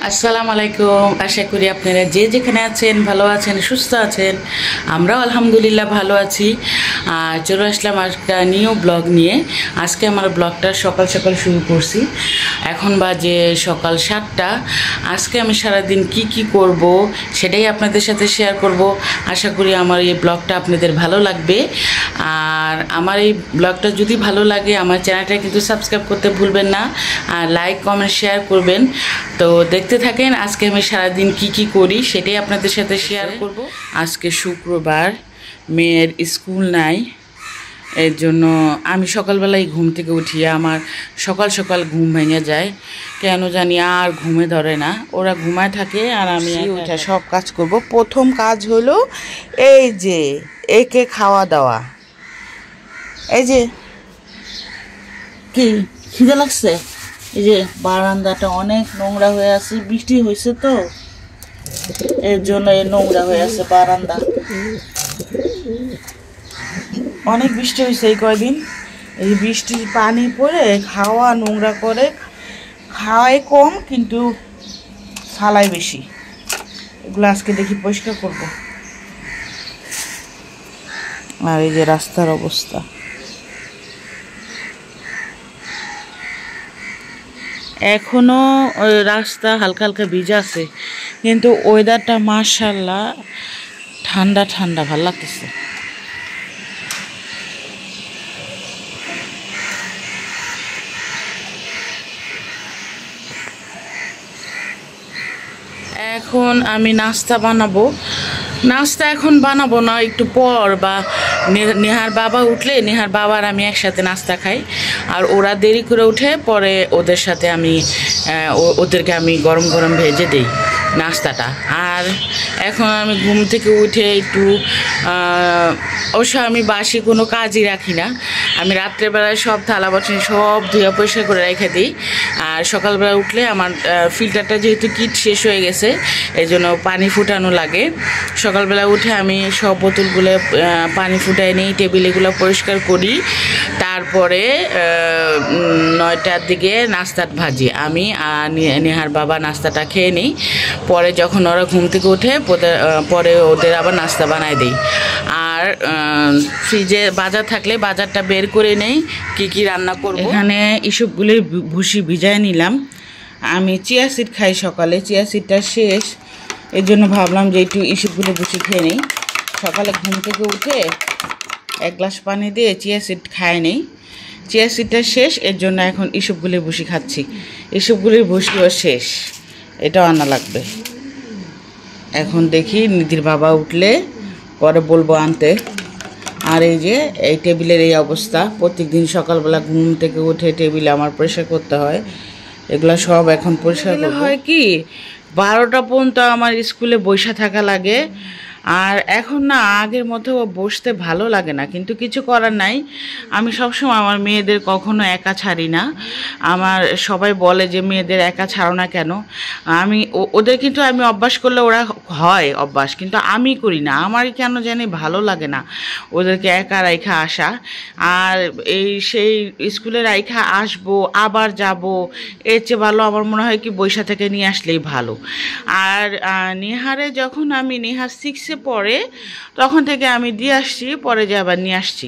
আসসালামু আলাইকুম। আশা করি আপনারা যে যেখানে আছেন ভালো আছেন, সুস্থ আছেন। আমরাও আলহামদুলিল্লাহ ভালো আছি। আর চলে আসলাম একটা নিউ ব্লগ নিয়ে। আজকে আমার ব্লগটা সকাল সকাল শুরু করছি। এখন বাজে সকাল 7টা। আজকে আমি সারাদিন কি করব সেটাই আপনাদের সাথে শেয়ার করব। আশা করি আমার এই ব্লগটা আপনাদের ভালো লাগবে। আর আমার এই ব্লগটা যদি ভালো লাগে আমার চ্যানেলটা কিন্তু সাবস্ক্রাইব করতে ভুলবেন না, আর লাইক কমেন্ট শেয়ার করবেন। তো দেখতে থাকেন আজকে আমি সারাদিন কি করি সেটাই আপনাদের সাথে শেয়ার করব। আজকে শুক্রবার, মেয়ের স্কুল নাই, এর জন্য আমি সকালবেলায় ঘুম থেকে উঠি। আমার সকাল সকাল ঘুম ভেঙে যায়, কেন জানি আর ঘুমে ধরে না। ওরা ঘুমায় থাকে আর আমি উঠে সব কাজ করব। প্রথম কাজ হলো এই যে একে খাওয়া দাওয়া। এই যে কি খিদে লাগছে, এই যে বারান্দাটা অনেক নোংরা হয়ে আছে, বৃষ্টি হয়েছে তো এর জন্য এই নোংরা হয়ে আছে বারান্দা। অনেক বৃষ্টি হয়েছে এই কয়দিন, এই বৃষ্টির পানি পড়ে খাওয়া নোংরা করে। খাওয়াই কম কিন্তু ফালাই বেশি। এগুলো আজকে দেখি পরিষ্কার করব। আর এই যে রাস্তার অবস্থা, এখনো রাস্তা হালকা হালকা ভিজা আছে, কিন্তু ওয়েদারটা মাশাআল্লাহ ঠান্ডা ঠান্ডা ভালো লাগতেছে। এখন আমি নাস্তা বানাবো। নাস্তা এখন বানাবো না, একটু পর, বা নেহার বাবা উঠলে নেহার বাবার আমি একসাথে নাস্তা খাই। আর ওরা দেরি করে উঠে পরে ওদের সাথে আমি ওদেরকে আমি গরম গরম ভেজে দিই নাস্তাটা। আর এখন আমি ঘুম থেকে উঠে একটু অবশ্য আমি বাসি কোনো কাজই রাখি না। আমি রাত্রেবেলায় সব থালা বাসন সব ধুয়ে পরিষ্কার করে রেখে দিই। আর সকালবেলা উঠলে আমার ফিল্টারটা যেহেতু কিট শেষ হয়ে গেছে এই জন্য পানি ফুটানো লাগে। সকালবেলা উঠে আমি সব বোতলগুলো পানি ফুটাই নিই, টেবিলগুলো পরিষ্কার করি। তারপরে 9টার দিকে নাস্তা ভাজি আমি, আর নেহার বাবা নাস্তাটা খেয়ে নিই। পরে যখন ওরা ঘুম থেকে উঠে পরে ওদের আবার নাস্তা বানাই দিই। আর ফ্রিজে বাজার থাকলে বাজারটা বের করে নেই কি রান্না করব। এখানে ইসবগুলির ভুসি ভিজায় নিলাম। আমি চিয়া সিড খাই সকালে, চিয়া সিডটা শেষ, এর জন্য ভাবলাম যে একটু ইসবগুলির ভুসি খেয়ে নিই। সকালে ঘুম থেকে উঠে 1 গ্লাস পানি দিয়ে চিয়া সিড খায় নেই। চিয়া সিডটা শেষ, এর জন্য এখন ইসবগুলির ভুসি খাচ্ছি। ইসবগুলির ভুসিও শেষ, এটাও আনা লাগবে। এখন দেখি নিধির বাবা উঠলে পরে বলবো আনতে। আর এই যে এই টেবিলের এই অবস্থা, প্রত্যেকদিন সকালবেলা ঘুম থেকে উঠে টেবিলে আমার পরিষ্কার করতে হয়। এগুলো সব এখন পরিষ্কার হয় কি 12টা পর্যন্ত আমার স্কুলে বসে থাকা লাগে। আর এখন না আগের মতো বসতে ভালো লাগে না, কিন্তু কিছু করার নাই। আমি সবসময় আমার মেয়েদের কখনো একা ছাড়ি না। আমার সবাই বলে যে মেয়েদের একা ছাড়ো না কেন। আমি ওদের কিন্তু আমি অভ্যাস করলে ওরা হয় অভ্যাস, কিন্তু আমি করি না। আমার কেন জানি ভালো লাগে না ওদেরকে একা রাইখা আসা। আর সেই স্কুলে রাইখা আসবো আবার যাব, এর চেয়ে ভালো আমার মনে হয় কি বৈশা থেকে নিয়ে আসলেই ভালো। আর নেহারে যখন আমি নেহা 6-এ পড়ে তখন থেকে আমি দিয়ে আসছি, পরে যে আবার নিয়ে আসছি।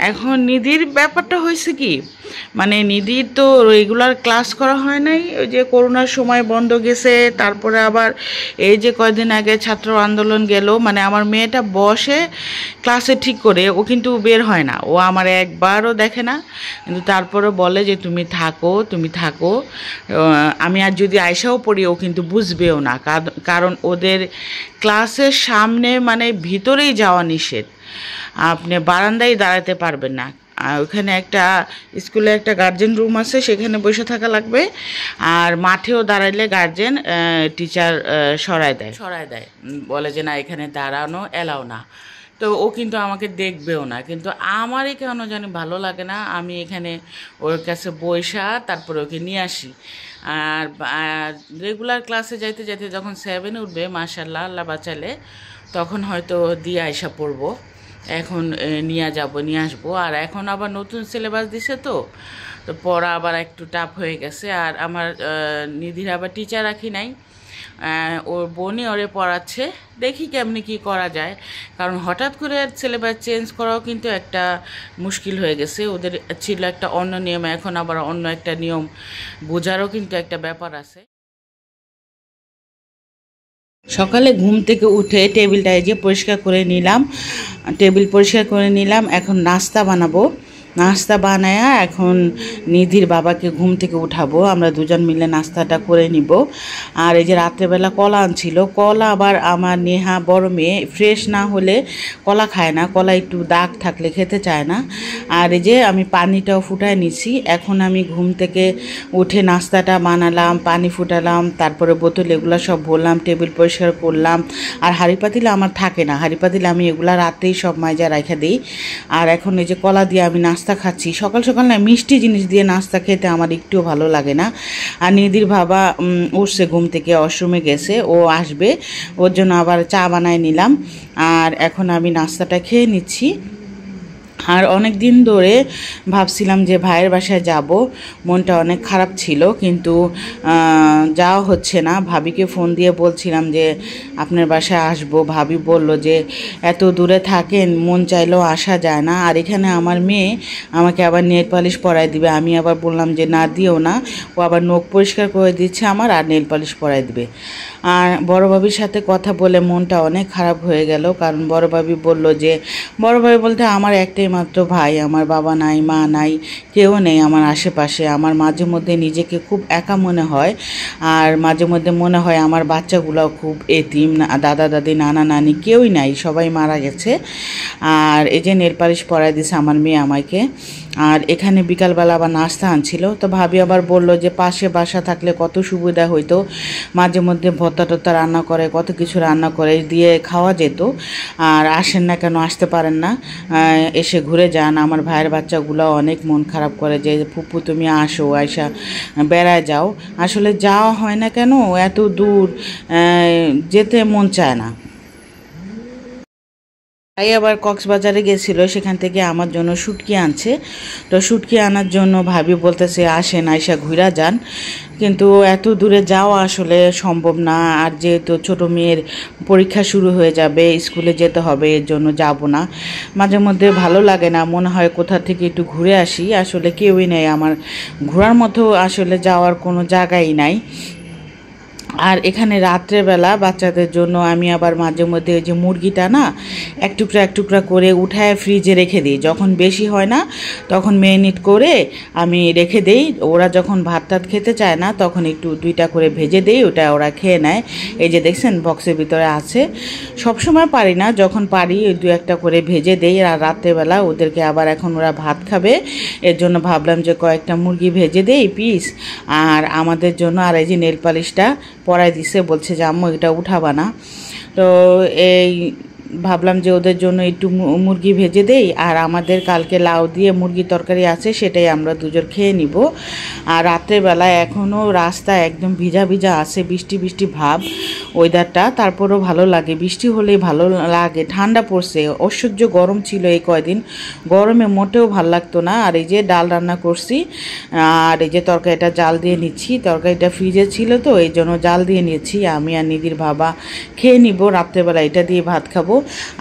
এখন নিধির ব্যাপারটা হয়েছে কি, মানে নিধির তো রেগুলার ক্লাস করা হয় নাই, ওই যে করোনার সময় বন্ধ গেছে। তারপরে আবার এই যে কয়দিন আগে ছাত্র আন্দোলন গেল, মানে আমার মেয়েটা বসে ক্লাসে ঠিক করে, ও কিন্তু বের হয় না, ও আমার একবারও দেখে না। কিন্তু তারপরে বলে যে তুমি থাকো। আমি আর যদি আয়সাও পড়ি ও কিন্তু বুঝবেও না, কারণ ওদের ক্লাসের সামনে মানে ভিতরেই যাওয়া নিষেধ, আপনি বারান্দায় দাঁড়াতে পারবেন না। ওখানে একটা স্কুলে একটা গার্জেন রুম আছে, সেখানে বসে থাকা লাগবে। আর মাঠেও দাঁড়াইলে গার্জেন টিচার সরায় দেয়, বলে যে না এখানে দাঁড়ানো এলাও না। তো ও কিন্তু আমাকে দেখবেও না, কিন্তু আমারই কেন জানি ভালো লাগে না। আমি এখানে ওর কাছে বইসা তারপরে ওকে নিয়ে আসি। আর রেগুলার ক্লাসে যাইতে যখন 7-এ উঠবে মাশাআল্লাহ আল্লাহ বাঁচালে, তখন হয়তো দিয়ে আয়সা পড়বো। এখন নিয়ে আসবো। আর এখন আবার নতুন সিলেবাস দিছে, তো পড়া আবার একটু টাফ হয়ে গেছে। আর আমার নিধির আবার টিচার রাখি নাই, ওর বোনই ওরে পড়াচ্ছে। দেখি কেমনি কি করা যায়, কারণ হঠাৎ করে সিলেবাস চেঞ্জ করাও কিন্তু একটা মুশকিল হয়ে গেছে। ওদের ছিল একটা অন্য নিয়ম, এখন আবার অন্য একটা নিয়ম, বোঝারও কিন্তু একটা ব্যাপার আছে। সকালে ঘুম থেকে উঠে টেবিলটা এই যে পরিষ্কার করে নিলাম, টেবিল পরিষ্কার করে নিলাম। এখন নাস্তা বানাবো, নাস্তা বানায়া এখন নিধির বাবাকে ঘুম থেকে উঠাবো, আমরা দুজন মিলে নাস্তাটা করে নিব। আর এই যে রাত্রেবেলা কলা আনছিল, কলা আবার আমার নেহা বড় মেয়ে ফ্রেশ না হলে কলা খায় না, কলা একটু দাগ থাকলে খেতে চায় না। আর এই যে আমি পানিটাও ফুটায় নিছি। এখন আমি ঘুম থেকে উঠে নাস্তাটা বানালাম, পানি ফুটালাম, তারপরে বোতল এগুলো সব ভরলাম, টেবিল পরিষ্কার করলাম। আর হাঁড়ি পাতিলে আমার থাকে না, হাঁড়ি পাতিলে আমি এগুলা রাতেই সব মাইজা রাখা দিই। আর এখন এই যে কলা দিয়ে আমি নাস্তা খাচ্ছি। সকাল সকাল না মিষ্টি জিনিস দিয়ে নাস্তা খেতে আমার একটুও ভালো লাগে না। আর নিধির বাবা উঠছে ঘুম থেকে, ওয়াশরুমে গেছে, ও আসবে, ওর জন্য আবার চা বানায় নিলাম। আর এখন আমি নাস্তাটা খেয়ে নিচ্ছি। আর অনেক দিন ধরে ভাবছিলাম যে ভাইয়ের বাসায় যাব, মনটা অনেক খারাপ ছিল, কিন্তু যাওয়া হচ্ছে না। ভাবিকে ফোন দিয়ে বলছিলাম যে আপনার বাসায় আসবো, ভাবি বলল যে এত দূরে থাকেন, মন চাইলেও আসা যায় না। আর এখানে আমার মেয়ে আমাকে আবার নেল পালিশ পরাই দিবে, আমি আবার বললাম যে না দিও না, ও আবার নখ পরিষ্কার করে দিচ্ছে আমার, আর নেল পালিশ পরাই দিবে। আর বড় ভাবির সাথে কথা বলে মনটা অনেক খারাপ হয়ে গেল, কারণ বড় ভাবি বলল যে, বড় ভাবি বলতে আমার একটাই মাত্র ভাই, আমার বাবা নাই, মা নাই, কেউ নেই আমার আশেপাশে। আমার মাঝে মধ্যে নিজেকে খুব একা মনে হয়, আর মাঝে মধ্যে মনে হয় আমার বাচ্চাগুলোও খুব এতিম, দাদা দাদি নানা নানি কেউই নাই, সবাই মারা গেছে। আর এই যে নেল পালিশ পরাই দিছে আমার মেয়ে আমাকে। আর এখানে বিকালবেলা আবার নাস্তা আনছিল, তো ভাবি আবার বলল যে পাশে বাসা থাকলে কত সুবিধা হইতো, মাঝে মধ্যে ভর্তা টর্তা রান্না করে, কত কিছু রান্না করে দিয়ে খাওয়া যেত। আর আসেন না কেন, আসতে পারেন না, এসে ঘুরে যান। আমার ভাইয়ের বাচ্চাগুলো অনেক মন খারাপ করে যে ফুপু তুমি আসো, আয়সা বেড়ায় যাও। আসলে যাওয়া হয় না কেন, এত দূর যেতে মন চায় না। তাই আবার কক্সবাজারে গেছিলো, সেখান থেকে আমার জন্য শুটকি আনছে। তো শুটকি আনার জন্য ভাবি বলতেছে আসেন, আয়সা ঘুরা যান, কিন্তু এত দূরে যাওয়া আসলে সম্ভব না। আর যেহেতু ছোটো মেয়ের পরীক্ষা শুরু হয়ে যাবে, স্কুলে যেতে হবে, এর জন্য যাব না। মাঝে মধ্যে ভালো লাগে না, মনে হয় কোথা থেকে একটু ঘুরে আসি, আসলে কেউই নেই আমার ঘোরার মতো, আসলে যাওয়ার কোনো জায়গাই নাই। আর এখানে রাত্রেবেলা বাচ্চাদের জন্য আমি আবার মাঝে মধ্যে ওই যে মুরগিটা না এক টুকরা করে উঠায় ফ্রিজে রেখে দিই, যখন বেশি হয় না তখন মেরিনেট করে আমি রেখে দেই। ওরা যখন ভাত টাত খেতে চায় না তখন একটু দুইটা করে ভেজে দেই, ওটা ওরা খেয়ে নেয়। এই যে দেখছেন বক্সের ভিতরে আছে। সবসময় পারি না, যখন পারি ওই দু একটা করে ভেজে দেই। আর রাত্রেবেলা ওদেরকে আবার এখন ওরা ভাত খাবে, এর জন্য ভাবলাম যে কয়েকটা মুরগি ভেজে দেই পিস, আর আমাদের জন্য। আর এই যে নেল পালিশটা পরাই দিছে, বলছে যে আম্মু এটা উঠাবা না। তো এই ভাবলাম যে ওদের জন্য একটু মুরগি ভেজে দেই, আর আমাদের কালকে লাউ দিয়ে মুরগি তরকারি আছে, সেটাই আমরা দুজন খেয়ে নিব। আর রাত্রেবেলা এখনও রাস্তা একদম ভিজা ভিজা আছে, বৃষ্টি বৃষ্টি ভাব ওয়েদারটা, তারপরও ভালো লাগে, বৃষ্টি হলেই ভালো লাগে। ঠান্ডা পড়ছে, অসহ্য গরম ছিল এই কয়দিন, গরমে মোটেও ভালো লাগতো না। আর এই যে ডাল রান্না করছি, আর এই যে তরকারিটা জাল দিয়ে নিচ্ছি, তরকারিটা ফ্রিজে ছিল তো এই জন্য জাল দিয়ে নিচ্ছি। আমি আর নিধির বাবা খেয়ে নিব, রাত্রেবেলা এটা দিয়ে ভাত খাবো।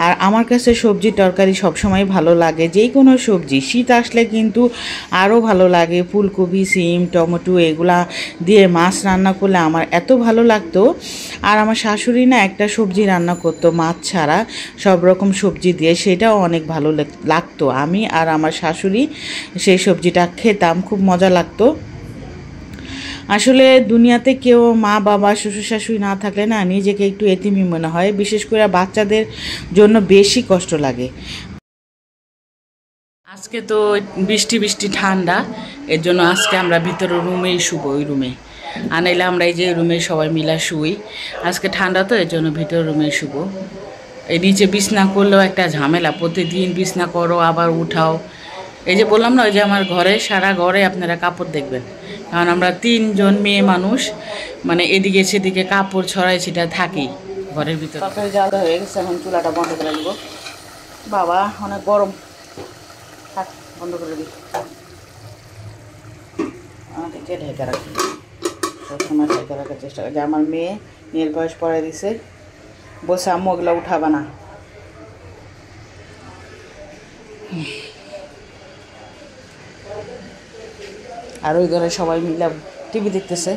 আর আমার কাছে সবজি তরকারি সবসময় ভালো লাগে, যেই কোনো সবজি। শীত আসলে কিন্তু আরও ভালো লাগে, ফুলকপি, সিম, টমেটো এগুলা দিয়ে মাছ রান্না করলে আমার এত ভালো লাগতো। আর আমার শাশুড়ি না একটা সবজি রান্না করতো মাছ ছাড়া, সব রকম সবজি দিয়ে, সেটাও অনেক ভালো লাগতো। আমি আর আমার শাশুড়ি সেই সবজিটা খেতাম, খুব মজা লাগতো। আসলে দুনিয়াতে কেউ মা বাবা শ্বশুর শাশুড়ি না থাকলে না নিজেকে একটু এতিমি মনে হয়, বিশেষ করে বাচ্চাদের জন্য বেশি কষ্ট লাগে। আজকে তো বৃষ্টি বৃষ্টি ঠান্ডা, এর জন্য আজকে আমরা ভিতরে রুমেই শুব, ওই রুমে আনাইলে আমরা এই যে রুমে সবাই মিলা শুই। আজকে ঠান্ডা তো এর জন্য ভিতরে রুমে শুব। এই নিচে বিছনা করলেও একটা ঝামেলা, প্রতিদিন বিছনা করো আবার উঠাও। এই যে বললাম না, ওই যে আমার ঘরে সারা ঘরে আপনারা কাপড় দেখবেন, কারণ আমরা 3 জন মেয়ে মানুষ, মানে এদিকে সেদিকে কাপড় ছড়াই সেটা থাকি ঘরের ভিতরে। তরকারি জাল হয়ে গেছে, এখন চুলাটা বন্ধ করে দেবো। বাবা অনেক গরম, থাক বন্ধ করে দিই। আমাদেরকে ঢেকে রাখি, সবসময় ঢেকে রাখার চেষ্টা করি। আমার মেয়ে নেল পালিশ পরে দিছে, বসে আম্মু ওগুলো উঠাবা না। আর ওই ঘরে সবাই মিলে টিভি দেখতেছে।